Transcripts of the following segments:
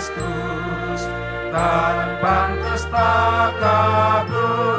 Kristus tanpa kesta kabur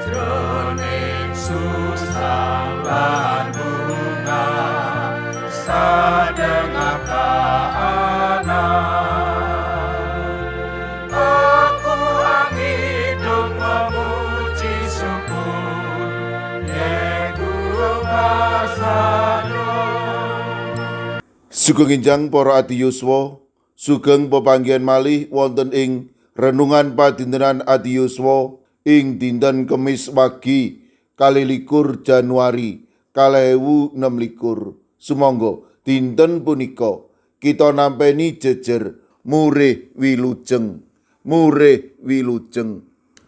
jroning susah lan bunga sadengah kaanan aku angidung memuji syukur Yeku kasano. Sugeng enjang para adi yuswa, sugeng pepanggihan malih wonten ing renungan padintenan adi yuswa ing dinten Kemis wagi 21 Januari 2026. Sumangga dinten punika kita nampeni jejer murih wilujeng.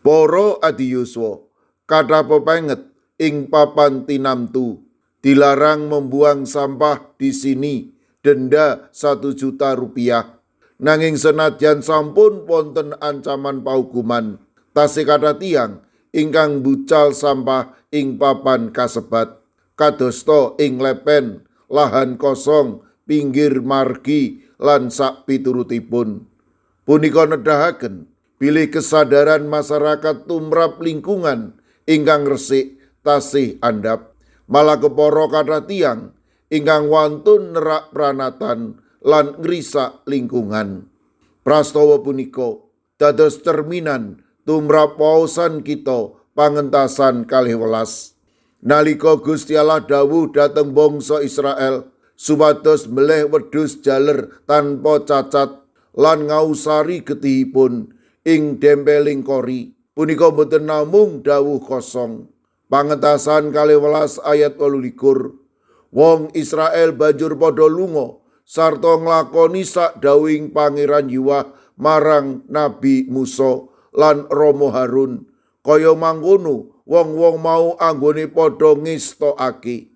Para adi yuswa, kathah pepenget ing papan tinamtu dilarang membuang sampah di sini. Denda 1 juta rupiah. Nanging senadyan sampun wonten ancaman paukuman, tasih kathah tiyang ingkang bucal sampah ing papan kasebat, kadosta ing lepen, lahan kosong, pinggir margi lan sak piturutipun. Punika nedahaken bilih kesadaran masyarakat tumrap lingkungan ingkang resik tasih andhap. Malah kepara kathah tiyang ingkang wantun nerak pranatan lan ngrisak lingkungan. Prastawa punika dados cerminan tumrap waosan kita pangentasan 12. Nalika Gusti Allah dawuh dhateng bangsa Israel supados meleh wedhus jaler tanpa cacat lan ngausari getihipun ing dempeling kori, punika boten namung dawuh kosong. Pangentasan 12 ayat 28. Wong Israel banjur padha lunga sarta nglakoni sak dawuhing Pangeran Yuwah marang Nabi Musa lan Rama Harun. Kaya mangkono wong-wong mau anggone padha ngestokake.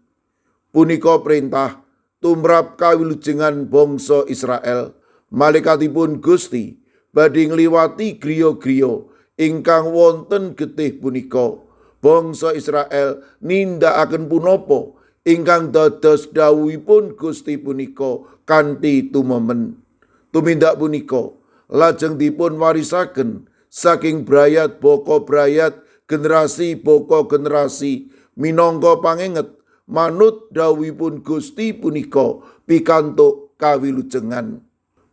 Punika perintah tumrap kawilujengan bangsa Israel. Malaikatipun Gusti badhe ngliwati griya-griya ingkang wonten getih punika. Bangsa Israel nindakaken punapa ingkang dados dawuhipun Gusti punika kanthi tumemen. Tumindak punika lajeng dipun warisaken saking brayat baka brayat, generasi baka generasi, minangka panginget manut dawuhipun Gusti punika pikantuk kawilujengan.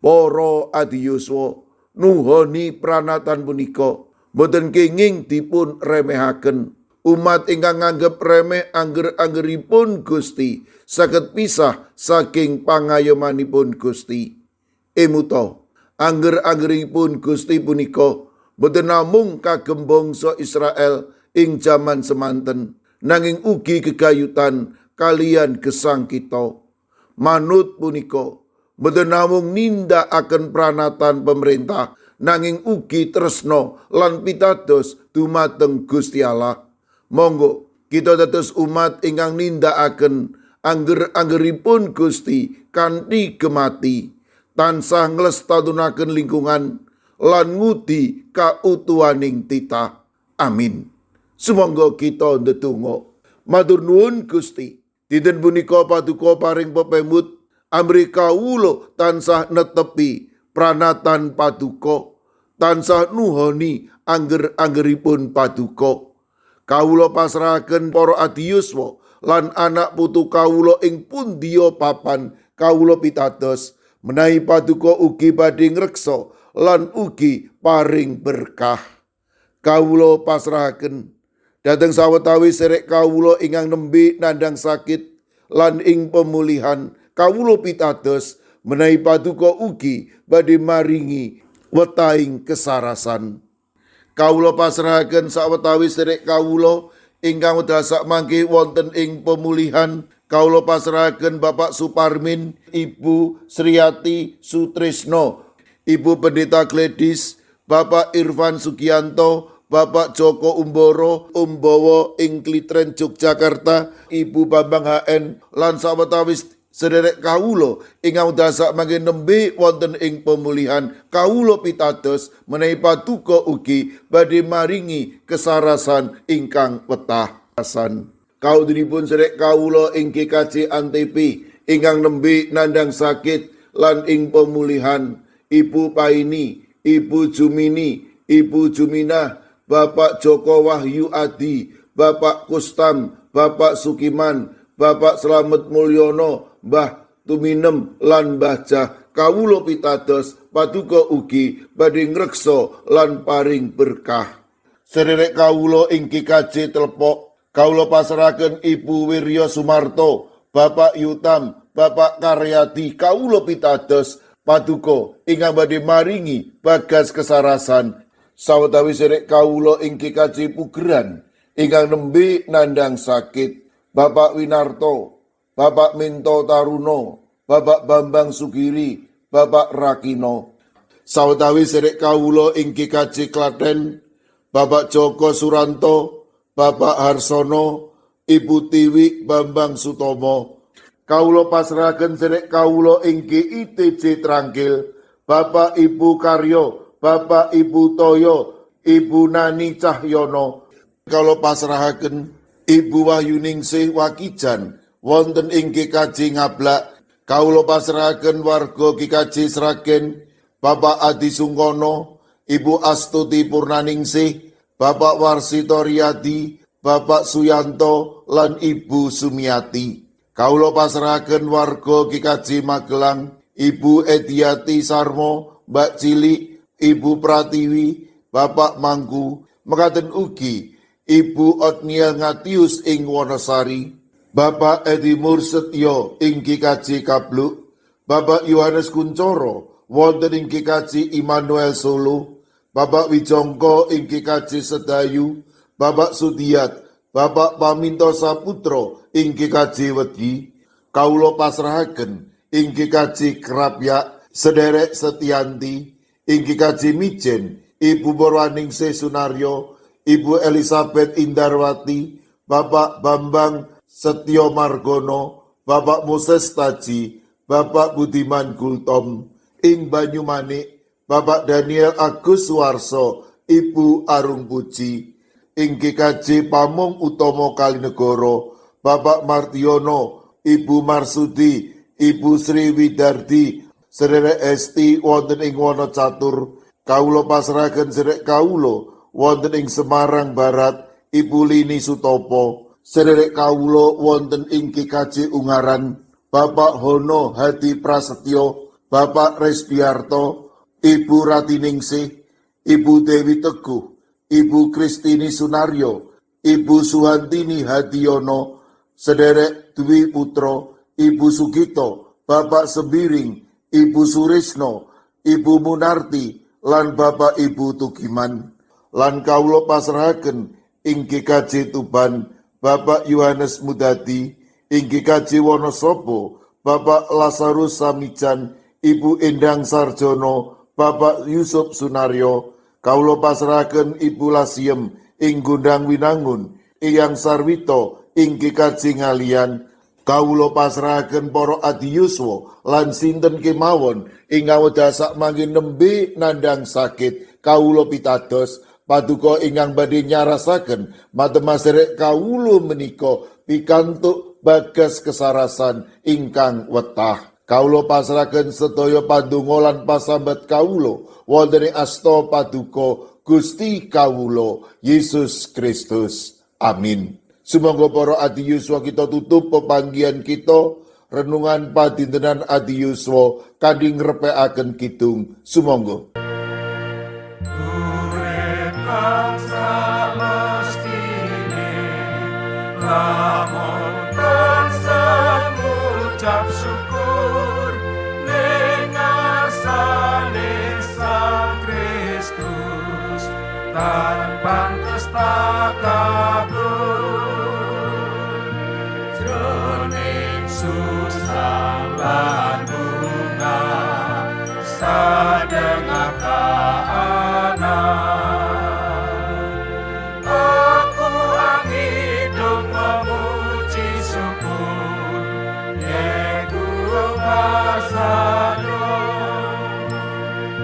Para adi yuswa, nuhoni pranatan punika boten kenging dipun remehaken. Umat ingkang nganggep remeh angger-anggeripun Gusti saged pisah saking pangayomanipun Gusti. Emuta angger-anggeripun Gusti punika boten namung kagem bangsa Israel ing jaman semanten, nanging ugi gegayutan kalian gesang kita. Manut punika boten namung nindakaken pranatan pemerintah, nanging ugi tresna lan pitados dumateng Gusti Allah. Monggo kita dados umat ingkang nindakaken angger-anggeripun Gusti kanthi gemati, tansah nglestadunaken lingkungan lan ngudi kautuhaning titah. Amin. Sumangga kita ndedonga. Matur nuwun Gusti, dinten punika paduka paring pepemut amri kawula tansah netepi pranatan paduka, tansah nuhoni angger-anggeripun paduka. Kawula pasrahaken para adi yuswa lan anak putu kawula ing pundiya papan kawula pitados, menawi paduka ugi badhe ngreksa lan ugi paring berkah. Kawula pasrahaken dhateng sawetawis sedherek kawula ingkang nembe nandhang sakit lan ing pemulihan, kawula pitados menawi paduka ugi badhe maringi wetahing kesarasan. Kawula pasrahaken sawetawis sedherek kawula ingkang wedal sak mangke wonten ing pemulihan. Kawula pasrahaken Bapak Suparmin, Ibu Sriati Sutrisno, Ibu Pendeta Gledis, Bapak Irfan Sugianto, Bapak Joko Umboro, Umbawa ing Klitren Yogyakarta, Ibu Bambang HN lan sawetawis sedherek kawula ingkang dasak mangke nembe wonten ing pemulihan. Kawula pitados menawi paduka ugi badhe maringi kesarasan ingkang wetahasan. Kaudinipun sedherek kawula ing GKJ Antp ingkang nembe nandhang sakit lan ing pemulihan, Ibu Paini, Ibu Jumini, Ibu Juminah, Bapak Joko Wahyu Adi, Bapak Kustam, Bapak Sukiman, Bapak Slamet Mulyono, Mbah Tuminem lan Mbah Jah, kawula pitados paduka ugi badhe ngreksa lan paring berkah. Sederek kawula ing GKJ Telepok, kawula pasrahaken Ibu Wirya Sumarto, Bapak Yutam, Bapak Karyadi, kawula pitados paduka ingkang badhe maringi bagas kesarasan. Sawetawis sederek kawula ing GKJ Pugeran ingkang nembe nandhang sakit, Bapak Winarto, Bapak Minto Taruno, Bapak Bambang Sugiri, Bapak Rakino. Sawetawis sederek kawula ing GKJ Klaten, Bapak Joko Suranto, Bapak Harsono, Ibu Tiwi Bambang Sutomo. Kawula pasrahaken sederek kawula ing GITJ Trangkil, Bapak Ibu Karyo, Bapak Ibu Toyo, Ibu Nani Cahyono. Kawula pasrahaken Ibu Wahyuningsih Wakijan wonten ing GKJ Ngablak. Kawula pasrahaken warga GKJ Sragen, Bapak Adi Sungkono, Ibu Astuti Purnaningsih, Bapak Warsito Riyadi, Bapak Suyanto lan Ibu Sumiati. Kawula pasrahaken warga GKJ Magelang, Ibu Ediati Sarmo, Mbak Cilik, Ibu Pratiwi, Bapak Mangku, mekaten ugi Ibu Otniel Ngatius ing Wonosari, Bapak Edi Mursetyo ing GKJ Kabluk, Bapak Yohanes Kuncoro wonten ing GKJ Immanuel Solo, Bapak Wijongko ing GKJ Sedayu, Bapak Sudiat, Bapak Paminto Saputro ing GKJ Wedi. Kawula pasrahaken ing GKJ Krapyak sederek Setianti, ing GKJ Mijen Ibu Purwaningsih Sunaryo, Ibu Elizabeth Indarwati, Bapak Bambang Setyo Margono, Bapak Moses Taji, Bapak Budiman Gultom, ing Banyumanik, Bapak Daniel Agus Suwarso, Ibu Arung Puji, ing GKJ Pamung Utomo Kalinegoro, Bapak Martiono, Ibu Marsudi, Ibu Sri Widardi, sederek Esti wonten ing Wonocatur. Kawula pasrahaken sederek kawula wonten ing Semarang Barat, Ibu Lini Sutopo. Sederek kawula wonten ing GKJ Ungaran, Bapak Hono Hadi Prasetyo, Bapak Resbiarto, Ibu Ratiningsih, Ibu Dewi Teguh, Ibu Kristini Sunaryo, Ibu Suhantini Hadiono, sederek Dwi Putro, Ibu Sugito, Bapak Sembiring, Ibu Surisno, Ibu Munarti, lan Bapak Ibu Tugiman. Lan kawula pasrahaken ing GKJ Tuban, Bapak Yohanes Mudadi, ing GKJ Wonosobo, Bapak Lazarus Samijan, Ibu Endang Sarjono, Bapak Yusuf Sunaryo. Kawula pasrahaken Ibu Lasiem ing Gundang Winangun, Eyang Sarwito ing GKJ Ngalian. Kawula pasrahaken para adiyuswa lan sinten kemawon ing ngawedasak mangkin nembe nandhang sakit. Kawula pitados paduka ingkang badhe nyarasaken matemasrek kawula menika pikantuk bagas kesarasan ingkang wetah. Kawula pasrahaken sedaya pandonga lan pasambat kawula wonten ing asta paduka Gusti kawula Yesus Kristus. Amin. Sumangga para adiyuswa kita tutup pepanggihan kita renungan padintenan adiyuswa kanthi ngrepekaken kidung. Sumangga.